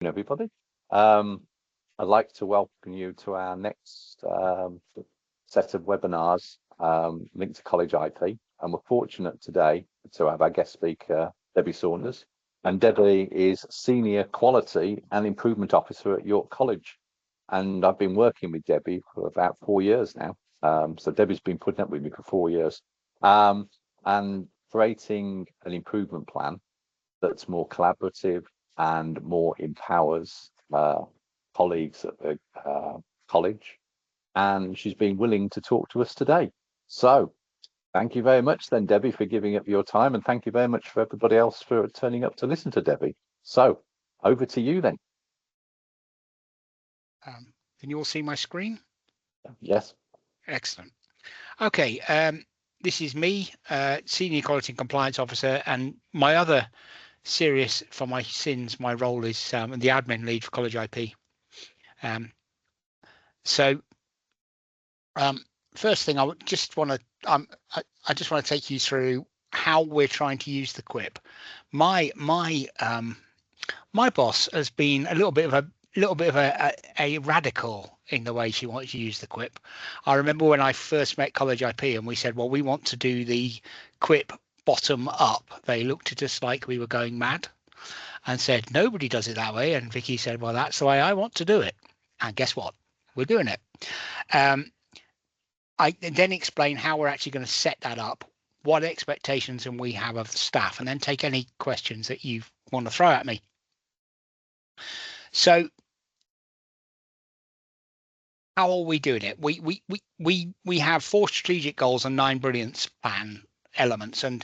afternoon, everybody. I'd like to welcome you to our next set of webinars linked to CollegeiP. And we're fortunate today to have our guest speaker, Debi Saunders. And Debi is Senior Quality and Improvement Officer at York College. And I've been working with Debi for about 4 years now. So Debi's been putting up with me for 4 years. And creating an improvement plan that's more collaborative and more empowers colleagues at the college. And she's been willing to talk to us today. So thank you very much then, Debi, for giving up your time. And thank you very much for everybody else for turning up to listen to Debi. So over to you then. Can you all see my screen? Yes. Excellent. Okay, this is me, Senior Quality and Compliance Officer, and my other serious for my sins, my role is the admin lead for CollegeiP. First thing, I just want to take you through how we're trying to use the QIP. My boss has been a little bit of a radical in the way she wants to use the QIP. I remember when I first met CollegeiP and we said, well, we want to do the QIP bottom up. They looked at us like we were going mad and said, nobody does it that way. And Vicky said, well, that's the way I want to do it. And guess what? We're doing it. I then explain how we're actually going to set that up, what expectations and we have of the staff, and then take any questions that you want to throw at me. So how are we doing it? We have 4 strategic goals and 9 brilliance plan elements. And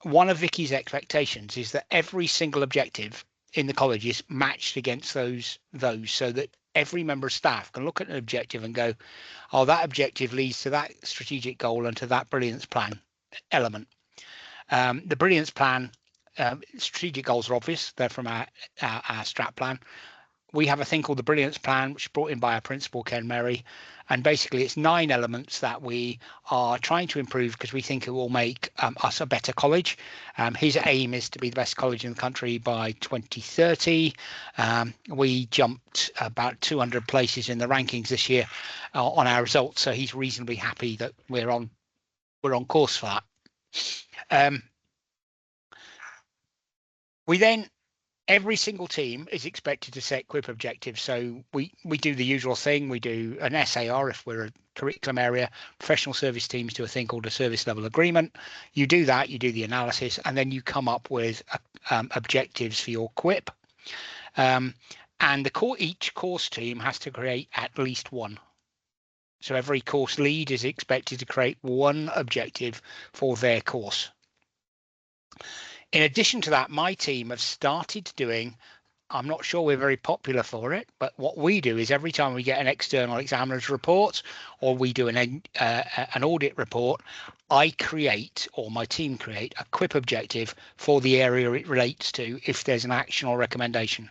one of Vicky's expectations is that every single objective in the college is matched against those so that every member of staff can look at an objective and go, oh, that objective leads to that strategic goal and to that brilliance plan element. The brilliance plan, strategic goals are obvious. They're from our strat plan. We have a thing called the brilliance plan, which is brought in by our principal, Ken Merry. And basically, it's 9 elements that we are trying to improve because we think it will make us a better college. His aim is to be the best college in the country by 2030. We jumped about 200 places in the rankings this year on our results, so he's reasonably happy that we're on course for that. We then. Every single team is expected to set QIP objectives. So we do the usual thing. We do an SAR if we're a curriculum area. Professional service teams do a thing called a service level agreement. You do that, you do the analysis, and then you come up with objectives for your QIP. And each course team has to create at least one. So every course lead is expected to create one objective for their course. In addition to that, my team have started doing, I'm not sure we're very popular for it, but what we do is every time we get an external examiner's report or we do an audit report, I create, or my team create, a QIP objective for the area it relates to if there's an action or recommendation.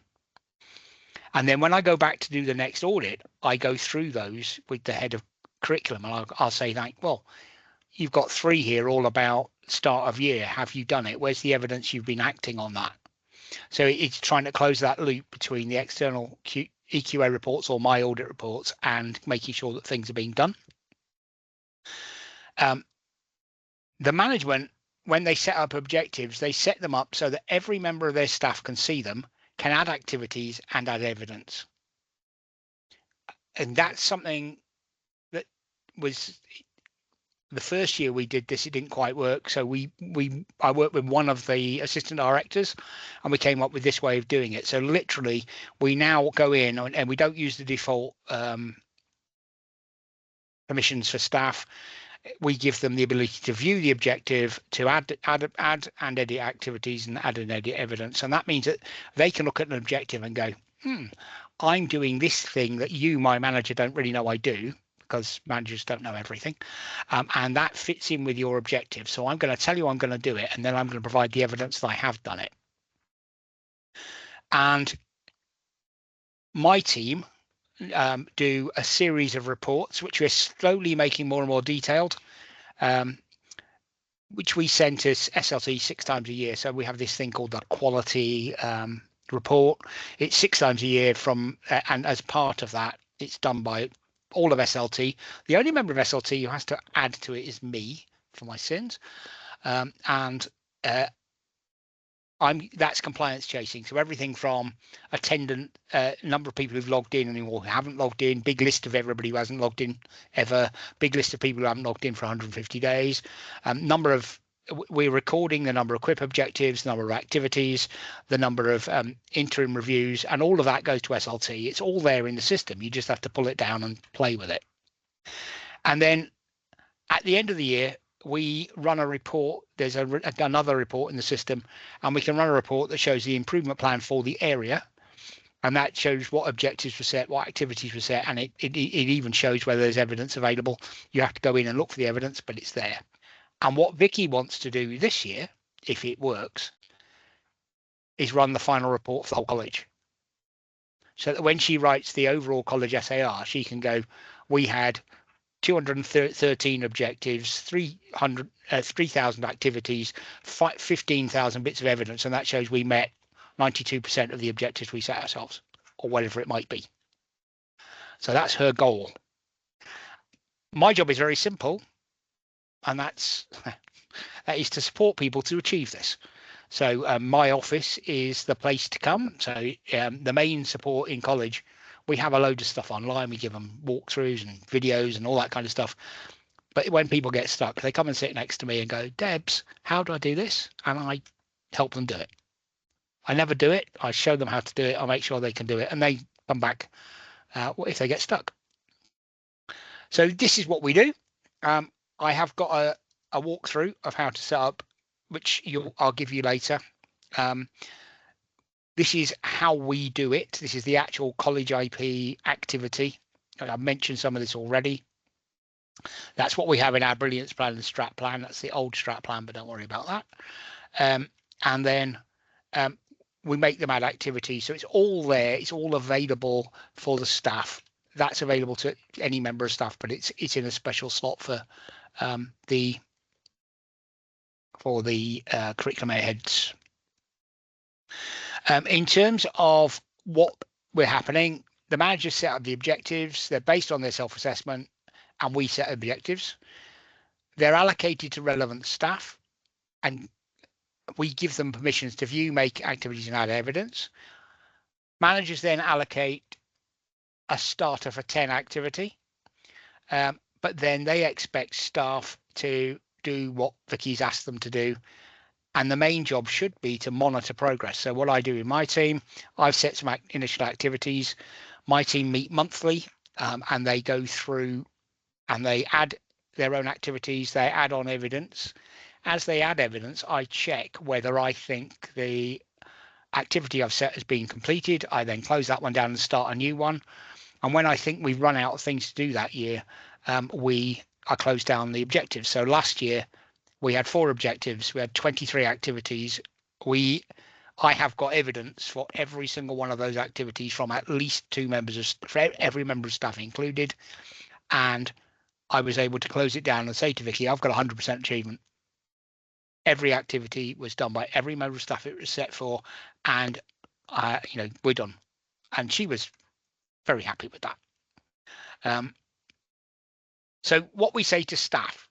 And then when I go back to do the next audit, I go through those with the head of curriculum and I'll say, like, well, you've got 3 here all about start of year. Have you done it? Where's the evidence you've been acting on that? So it's trying to close that loop between the external EQA reports or my audit reports and making sure that things are being done. The management, when they set up objectives, they set them up so that every member of their staff can see them, can add activities and add evidence. And that's something that was... The first year we did this, it didn't quite work. So I worked with one of the assistant directors and we came up with this way of doing it. So literally we now go in and we don't use the default permissions for staff. We give them the ability to view the objective, to add and edit activities and add and edit evidence. And that means that they can look at an objective and go, I'm doing this thing that you, my manager, don't really know I do, because managers don't know everything, and that fits in with your objective. So I'm going to tell you I'm going to do it, and then I'm going to provide the evidence that I have done it. And my team do a series of reports, which we're slowly making more and more detailed, which we send to SLT 6 times a year. So we have this thing called the quality report. It's 6 times a year and as part of that, it's done by all of SLT. The only member of SLT who has to add to it is me for my sins. And that's compliance chasing. So everything from attendant, number of people who've logged in and who haven't logged in, big list of everybody who hasn't logged in ever, big list of people who haven't logged in for 150 days, we're recording the number of QIP objectives, the number of activities, the number of interim reviews, and all of that goes to SLT. It's all there in the system. You just have to pull it down and play with it. And then at the end of the year, we run a report. There's another report in the system, and we can run a report that shows the improvement plan for the area, and that shows what objectives were set, what activities were set, and it even shows whether there's evidence available. You have to go in and look for the evidence, but it's there. And what Vicky wants to do this year, if it works, is run the final report for the whole college. So that when she writes the overall college SAR, she can go, we had 213 objectives, 3,000 activities, 15,000 bits of evidence, and that shows we met 92% of the objectives we set ourselves, or whatever it might be. So that's her goal. My job is very simple, and that is to support people to achieve this. So my office is the place to come. So the main support in college, we have a load of stuff online. We give them walkthroughs and videos and all that kind of stuff. But when people get stuck, they come and sit next to me and go, Debs, how do I do this? And I help them do it. I never do it. I show them how to do it. I make sure they can do it. And they come back if they get stuck. So this is what we do. I have got a walkthrough of how to set up, which I'll give you later. This is how we do it. This is the actual CollegeiP activity. I've mentioned some of this already. That's what we have in our Brilliance plan and Strat plan. That's the old Strat plan, but don't worry about that. And then we make them add activities. So it's all there. It's all available for the staff. That's available to any member of staff, but it's in a special slot for the curriculum heads. In terms of what we're happening, the managers set up the objectives. They're based on their self-assessment, and we set objectives. They're allocated to relevant staff, and we give them permissions to view, make activities, and add evidence. Managers then allocate a starter for 10 activity, but then they expect staff to do what Vicky's asked them to do. And the main job should be to monitor progress. So what I do in my team, I've set some initial activities. My team meet monthly, and they go through and they add their own activities. They add on evidence. As they add evidence, I check whether I think the activity I've set has been completed. I then close that one down and start a new one. And when I think we've run out of things to do that year, I close down the objectives. So last year we had 4 objectives. We had 23 activities. I have got evidence for every single one of those activities from at least 2 members for every member of staff included. And I was able to close it down and say to Vicky, I've got 100% achievement. Every activity was done by every member of staff it was set for, and we're done. And she was very happy with that. So what we say to staff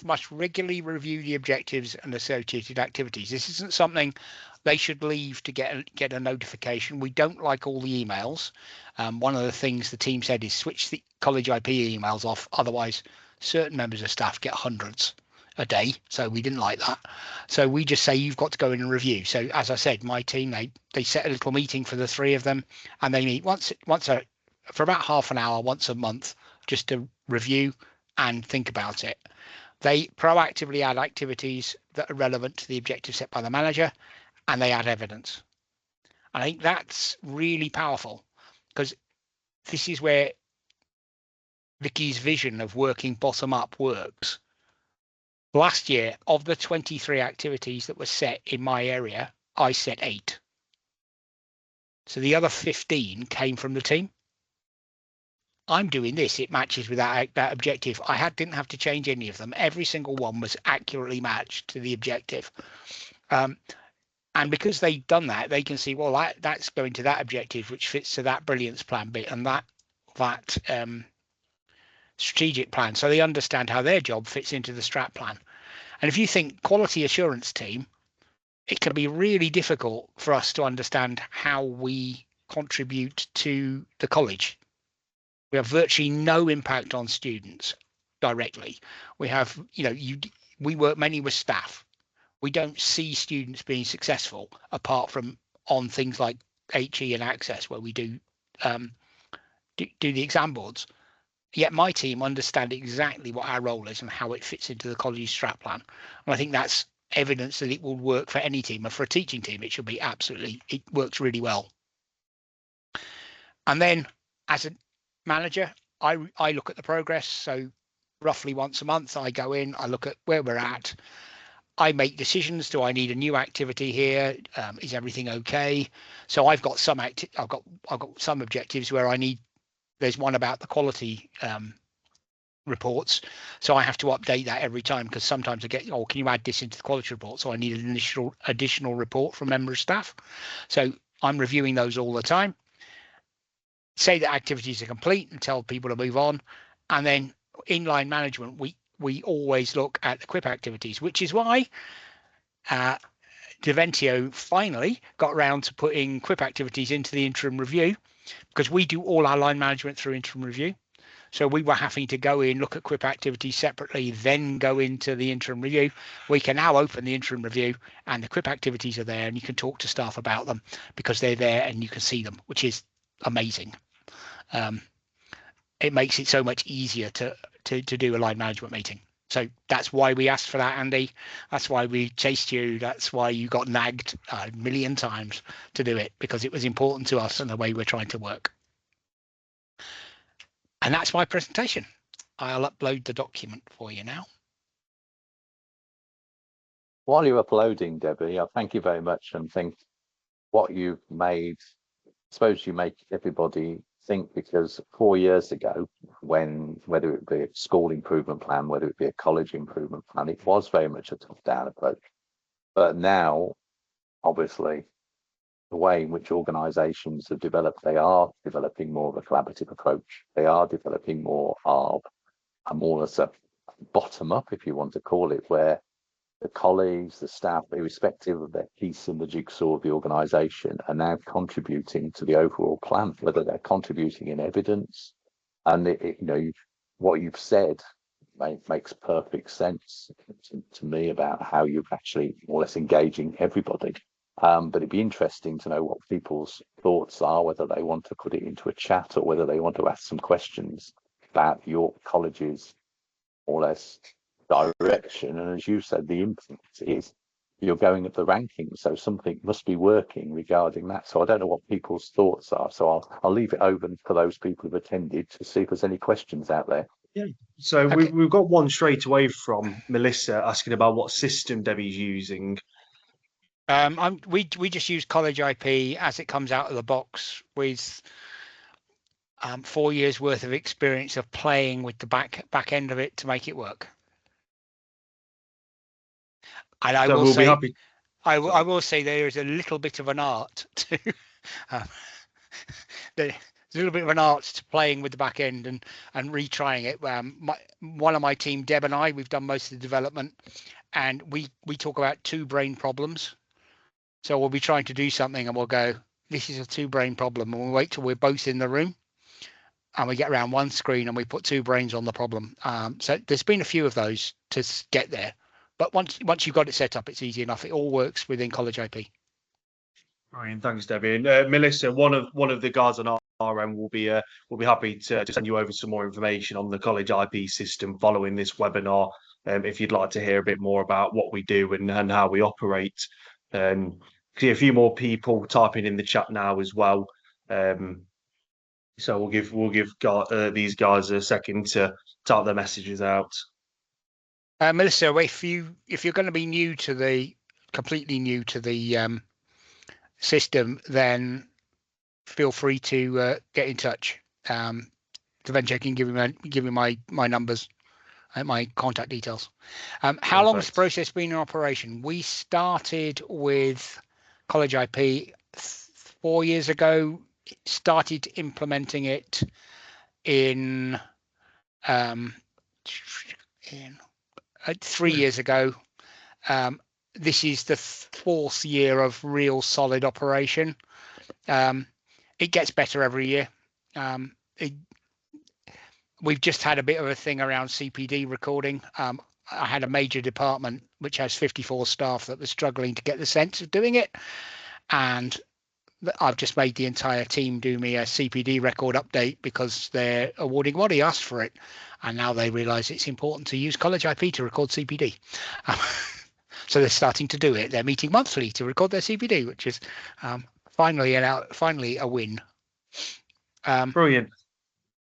must regularly review the objectives and associated activities. This isn't something they should leave to get a notification. We don't like all the emails. One of the things the team said is switch the CollegeiP emails off. Otherwise, certain members of staff get hundreds a day. So we didn't like that. So we just say you've got to go in and review. So as I said, my team, they set a little meeting for the 3 of them, and they meet for about half an hour once a month just to review and think about it. They proactively add activities that are relevant to the objective set by the manager, and they add evidence. I think that's really powerful, because this is where Vicky's vision of working bottom up works. Last year, of the 23 activities that were set in my area, I set 8. So the other 15 came from the team. I'm doing this, it matches with that objective. I didn't have to change any of them. Every single one was accurately matched to the objective. And because they've done that, they can see, well, that's going to that objective, which fits to that brilliance plan bit and that strategic plan. So they understand how their job fits into the strat plan. And if you think quality assurance team, it can be really difficult for us to understand how we contribute to the college. We have virtually no impact on students directly. We have, we work mainly with staff. We don't see students being successful apart from on things like HE and Access, where we do the exam boards. Yet my team understand exactly what our role is and how it fits into the college strat plan. And I think that's evidence that it will work for any team. And for a teaching team, it should be it works really well. And then as a manager, I look at the progress. So roughly once a month, I go in, I look at where we're at. I make decisions. Do I need a new activity here? Is everything okay? So I've got some I've got some objectives where I need. There's one about the quality reports, so I have to update that every time because sometimes I get, oh, can you add this into the quality report? So I need an additional report from member of staff. So I'm reviewing those all the time. Say that activities are complete and tell people to move on, and then inline management, we always look at the QIP activities, which is why Deventio finally got around to putting QIP activities into the interim review, because we do all our line management through interim review. So we were having to go in, look at QIP activities separately, then go into the interim review. We can now open the interim review and the QIP activities are there and you can talk to staff about them because they're there and you can see them, which is amazing. It makes it so much easier to do a line management meeting. So that's why we asked for that, Andy. That's why we chased you. That's why you got nagged a million times to do it, because it was important to us and the way we're trying to work. And that's my presentation. I'll upload the document for you now. While you're uploading, Debbie, I thank you very much and think what you've made, I suppose you make everybody think, because 4 years ago, when whether it be a school improvement plan, whether it be a college improvement plan, it was very much a top-down approach. But now, obviously, the way in which organisations have developed, they are developing more of a collaborative approach. They are developing more of a more as a bottom up, if you want to call it, where the colleagues, the staff, irrespective of their piece in the jigsaw of the organisation, are now contributing to the overall plan, whether they're contributing in evidence. And what you've said makes perfect sense to me about how you're actually more or less engaging everybody. But it'd be interesting to know what people's thoughts are, whether they want to put it into a chat or whether they want to ask some questions about your college's more or less direction. And as you said, the impact is you're going up the rankings, so something must be working regarding that. So I don't know what people's thoughts are. So I'll leave it open for those people who've attended to see if there's any questions out there. Yeah. So okay. We've got one straight away from Melissa asking about what system Debbie's using. We just use CollegeiP as it comes out of the box with 4 years worth of experience of playing with the back end of it to make it work. And I will say, I will say there is a little bit of an art to there's a little bit of an art to playing with the back end and retrying it. One of my team, Deb and I, we've done most of the development, and we talk about 2 brain problems. So we'll be trying to do something and we'll go, this is a 2 brain problem, and we'll wait till we're both in the room and we get around one screen and we put 2 brains on the problem. So there's been a few of those to get there. But once you've got it set up, it's easy enough. It all works within CollegeiP. Brilliant, thanks, Debbie. And Melissa, one of the guys on our end will be happy to send you over some more information on the CollegeiP system following this webinar. If you'd like to hear a bit more about what we do and how we operate. See a few more people typing in the chat now as well. So we'll give these guys a second to type their messages out. Melissa, if you're going to be completely new to the system, then feel free to get in touch. Eventually I can give you my numbers and my contact details. How long has the process been in operation? We started with CollegeiP 4 years ago, started implementing it in 3 years ago. This is the 4th year of real solid operation. It gets better every year. We've just had a bit of a thing around CPD recording. I had a major department which has 54 staff that was struggling to get the sense of doing it, and I've just made the entire team do me a CPD record update because their awarding body asked for it, and now they realise it's important to use CollegeiP to record CPD. So they're starting to do it. They're meeting monthly to record their CPD, which is finally a win. Brilliant.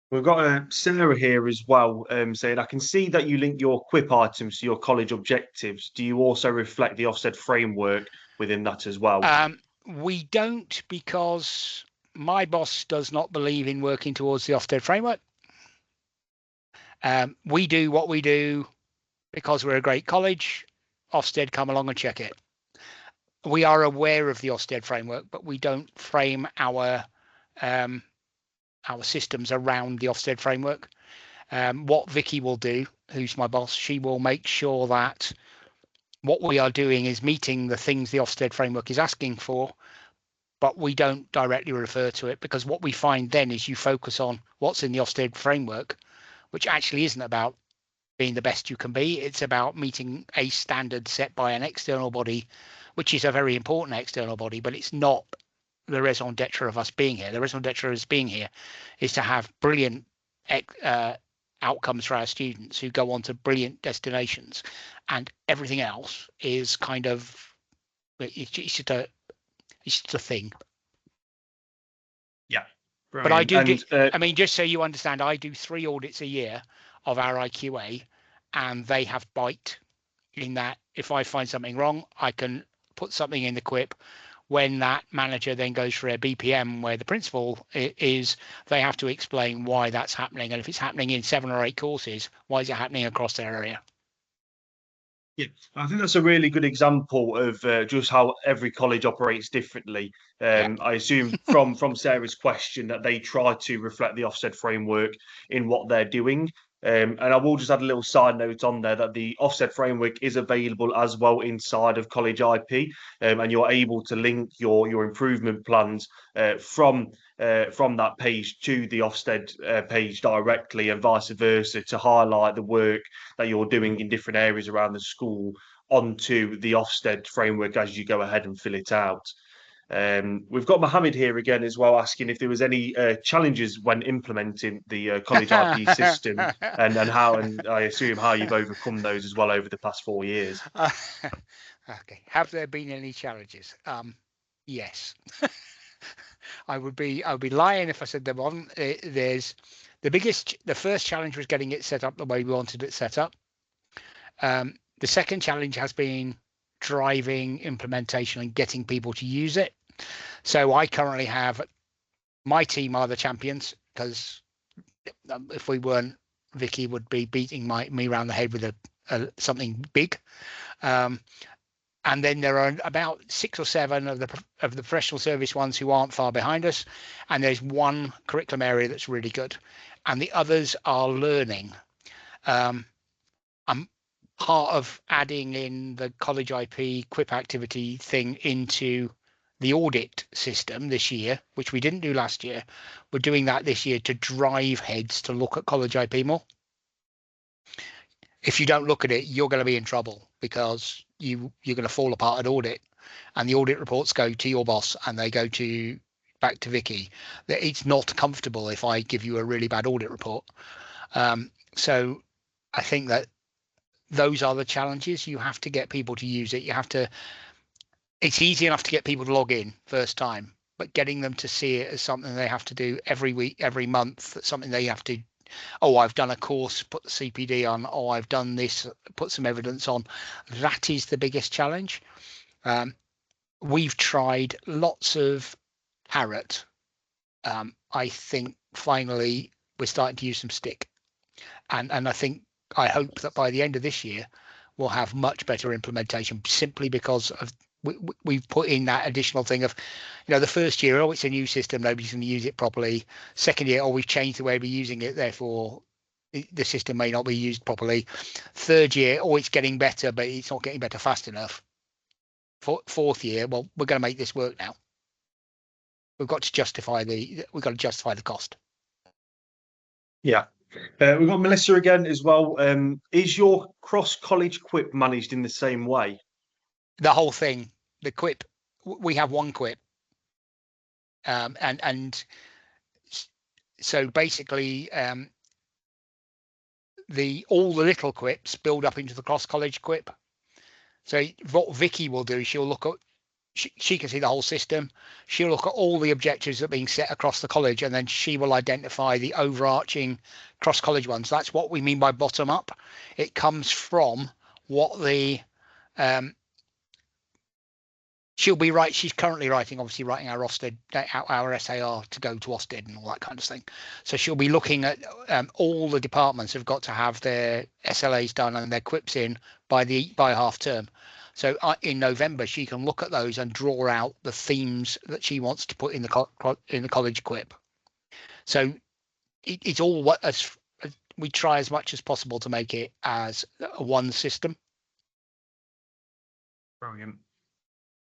We've got Sarah here as well, saying, I can see that you link your QIP items to your college objectives. Do you also reflect the Ofsted framework within that as well? We don't, because my boss does not believe in working towards the Ofsted framework. We do what we do because we're a great college. Ofsted come along and check it. We are aware of the Ofsted framework, but we don't frame our systems around the Ofsted framework. What Vicky will do, who's my boss, she will make sure that what we are doing is meeting the things the Ofsted framework is asking for, but we don't directly refer to it, because what we find then is you focus on what's in the Ofsted framework, which actually isn't about being the best you can be. It's about meeting a standard set by an external body, which is a very important external body, but it's not the raison d'etre of us being here. The raison d'etre of us being here is to have brilliant outcomes for our students who go on to brilliant destinations, and everything else is kind of, it's just a thing. Yeah, brilliant. But I do, I mean, just so you understand, I do 3 audits a year of our IQA, and they have bite in that if I find something wrong, I can put something in the QIP. When that manager then goes for a BPM where the principal is, they have to explain why that's happening. And if it's happening in 7 or 8 courses, why is it happening across their area? Yeah, I think that's a really good example of just how every college operates differently. I assume from Sarah's question that they try to reflect the Ofsted framework in what they're doing. And I will just add a little side note on there that the Ofsted framework is available as well inside of CollegeiP, and you're able to link your improvement plans from that page to the Ofsted page directly, and vice versa, to highlight the work that you're doing in different areas around the school onto the Ofsted framework as you go ahead and fill it out. We've got Mohammed here again as well, asking if there was any challenges when implementing the CollegeiP system, and how, and I assume how you've overcome those as well over the past 4 years. Okay, have there been any challenges? Yes. I would be lying if I said there wasn't. There's the first challenge was getting it set up the way we wanted it set up. The second challenge has been driving implementation and getting people to use it. So I currently have, my team are the champions, because if we weren't, Vicky would be beating me around the head with something big. And then there are about 6 or 7 of the professional service ones who aren't far behind us, and there's one curriculum area that's really good, and the others are learning. I'm part of adding in the CollegeiP QIP activity thing into the audit system this year, which we didn't do last year. We're doing that this year to drive heads to look at CollegeiP more. If you don't look at it, you're going to be in trouble, because you're going to fall apart at audit, and the audit reports go to your boss and they go back to Vicky. It's not comfortable if I give you a really bad audit report. So I think that those are the challenges. You have to get people to use it. It's easy enough to get people to log in first time, but getting them to see it as something they have to do every week, every month, something they have to, oh, I've done a course, put the CPD on, oh, I've done this, put some evidence on. That is the biggest challenge. We've tried lots of carrot. I think finally we're starting to use some stick. And I hope that by the end of this year, we'll have much better implementation, simply because of we've put in that additional thing of, the first year, oh, it's a new system, nobody's going to use it properly. Second year, oh, we've changed the way we're using it, therefore the system may not be used properly. Third year, oh, it's getting better, but it's not getting better fast enough. Fourth year, well, we're going to make this work now. We've got to justify the cost. Yeah. We've got Melissa again as well. Is your cross-college QIP managed in the same way? The whole thing, the QIP, we have one QIP. And so basically, all the little QIPs build up into the cross-college QIP. So what Vicky will do is she'll look at, she can see the whole system. She'll look at all the objectives that are being set across the college, and then she will identify the overarching cross-college ones. That's what we mean by bottom up. It comes from what the she'll be right. She's currently writing our Ofsted, our SAR to go to Ofsted and all that kind of thing. So she'll be looking at all the departments have got to have their SLAs done and their QIPs in by half term. So in November, she can look at those and draw out the themes that she wants to put in the college QIP. So it's all as we try as much as possible to make it as one system. Brilliant.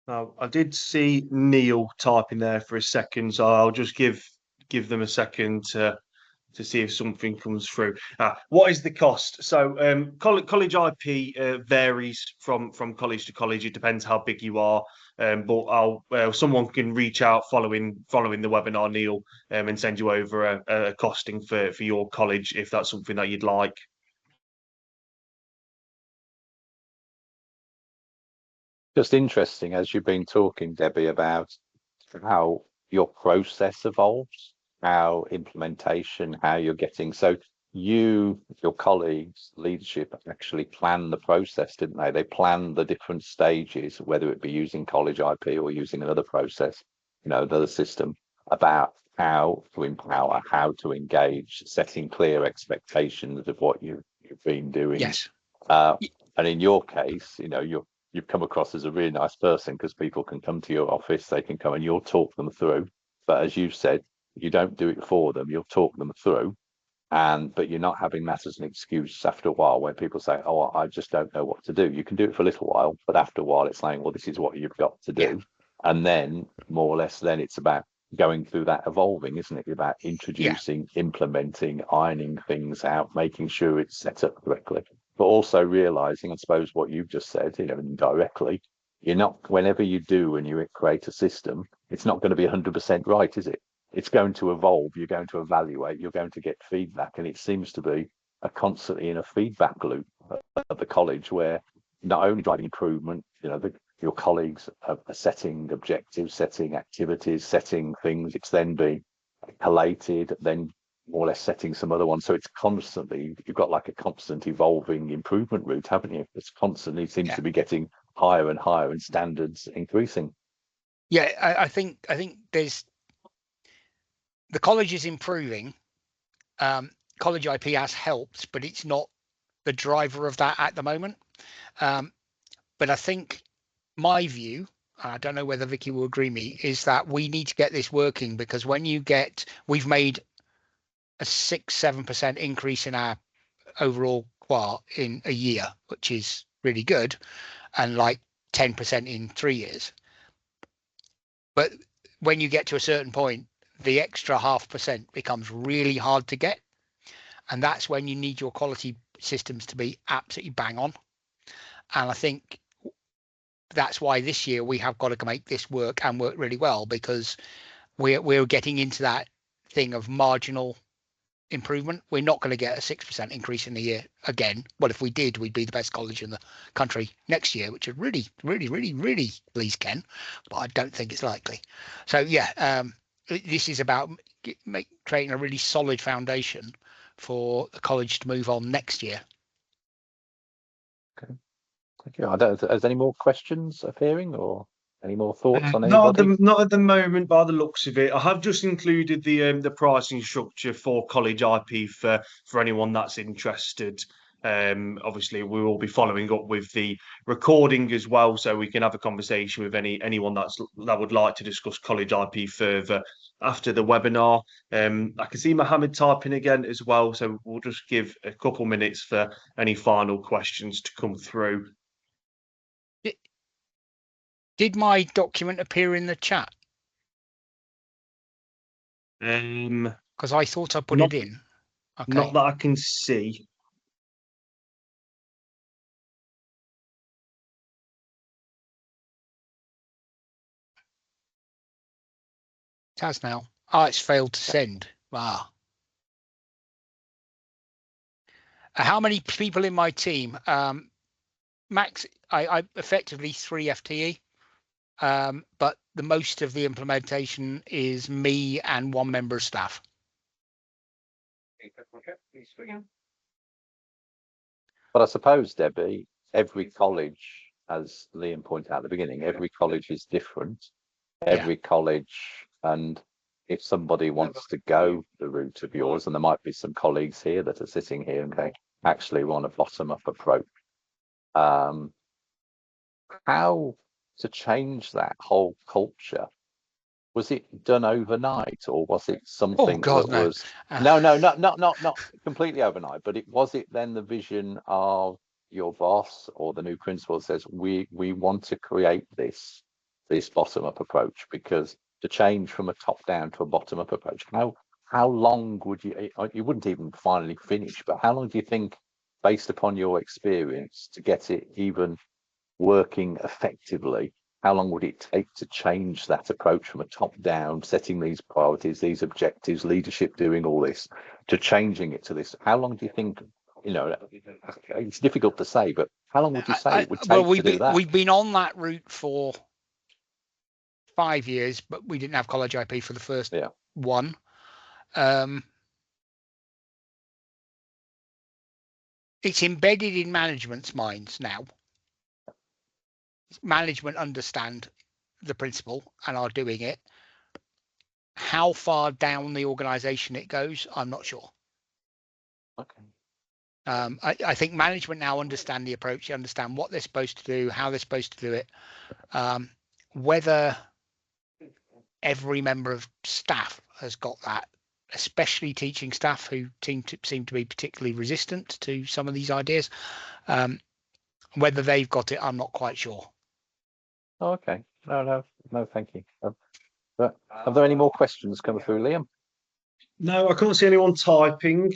Now, I did see Neil typing there for a second, so I'll just give them a second to see if something comes through. What is the cost? So CollegeiP varies from college to college. It depends how big you are. But someone can reach out following the webinar, Neil, and send you over a costing for your college if that's something that you'd like. Just interesting, as you've been talking, Debbie, about how your process evolves, how implementation, how you're getting. So your colleagues, leadership actually planned the process, didn't they? They planned the different stages, whether it be using CollegeiP or using another process, another system, about how to empower, how to engage, setting clear expectations of what you've been doing. Yes. And in your case, you've come across as a really nice person because people can come to your office, they can come and you'll talk them through. But as you've said, you don't do it for them, you'll talk them through. But you're not having that as an excuse after a while where people say, oh, I just don't know what to do. You can do it for a little while, but after a while it's saying, well, this is what you've got to do. Yeah. And then more or less, then it's about going through that evolving, isn't it? About introducing, implementing, ironing things out, making sure it's set up correctly. But also realizing, I suppose, what you've just said, indirectly, you're not, whenever you do and you create a system, it's not going to be 100% right, is it? It's going to evolve. You're going to evaluate. You're going to get feedback. And it seems to be constantly in a feedback loop at the college where not only driving improvement, your colleagues are setting objectives, setting activities, setting things. It's then being collated, then more or less setting some other ones. So it's constantly, you've got like a constant evolving improvement route, haven't you? It's constantly seems to be getting higher and higher and standards increasing. Yeah, I think there's, the college is improving. CollegeiP has helped, but it's not the driver of that at the moment. But I think my view, I don't know whether Vicky will agree with me, is that we need to get this working, because when we've made a 6-7% increase in our overall QAR in a year, which is really good, and like 10% in 3 years. But when you get to a certain point, the extra 0.5% becomes really hard to get. And that's when you need your quality systems to be absolutely bang on. And I think that's why this year we have got to make this work and work really well, because we're getting into that thing of marginal improvement. We're not going to get a 6% increase in the year again. Well, if we did, we'd be the best college in the country next year, which would really, really, really, really please Ken, but I don't think it's likely. So yeah, this is about creating a really solid foundation for the college to move on next year. Okay, thank you. I don't. Is any more questions appearing or any more thoughts on anybody? Not at the moment, by the looks of it. I have just included the pricing structure for CollegeiP for anyone that's interested. Obviously, we will be following up with the recording as well, so we can have a conversation with anyone that would like to discuss College IP further after the webinar. I can see Mohammed typing again as well, so we'll just give a couple minutes for any final questions to come through. Did my document appear in the chat? Because I thought I put it in. Okay. Not that I can see. It has now. Oh, it's failed to send. Wow. How many people in my team? Max, I effectively 3 FTE, but the most of the implementation is me and 1 member of staff. But I suppose, Debbie, every college, as Liam pointed out at the beginning, every college is different. Every college, and if somebody wants to go the route of yours, and there might be some colleagues here that are sitting here and going, actually want a bottom-up approach. How to change that whole culture? Was it done overnight, or was it something that was not completely overnight, but was it then the vision of your boss or the new principal says we want to create this bottom-up approach? Because to change from a top-down to a bottom-up approach, how long would you wouldn't even finally finish, but how long do you think, based upon your experience, to get it even working effectively? How long would it take to change that approach from a top-down, setting these priorities, these objectives, leadership doing all this, to changing it to this? How long do you think, it's difficult to say, but how long would you say it would take to do that? We've been on that route for 5 years, but we didn't have CollegeiP for the first one. It's embedded in management's minds now. Management understand the principle and are doing it. How far down the organization it goes, I'm not sure. Okay. I think management now understand the approach, they understand what they're supposed to do, how they're supposed to do it. Whether every member of staff has got that, especially teaching staff who seem to be particularly resistant to some of these ideas. Whether they've got it, I'm not quite sure. Oh, okay. No, thank you. But are there any more questions coming through, Liam? No, I can't see anyone typing.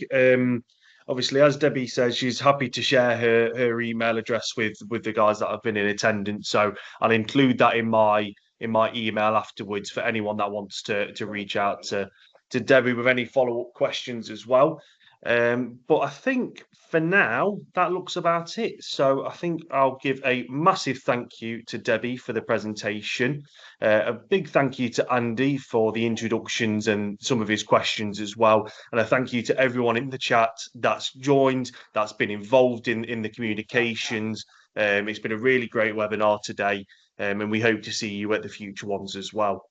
Obviously, as Debbie says, she's happy to share her email address with the guys that have been in attendance. So I'll include that in my email afterwards for anyone that wants to reach out to Debbie with any follow-up questions as well. But I think for now, that looks about it. So I think I'll give a massive thank you to Debbie for the presentation. A big thank you to Andy for the introductions and some of his questions as well. And a thank you to everyone in the chat that's joined, that's been involved in the communications. It's been a really great webinar today, and we hope to see you at the future ones as well.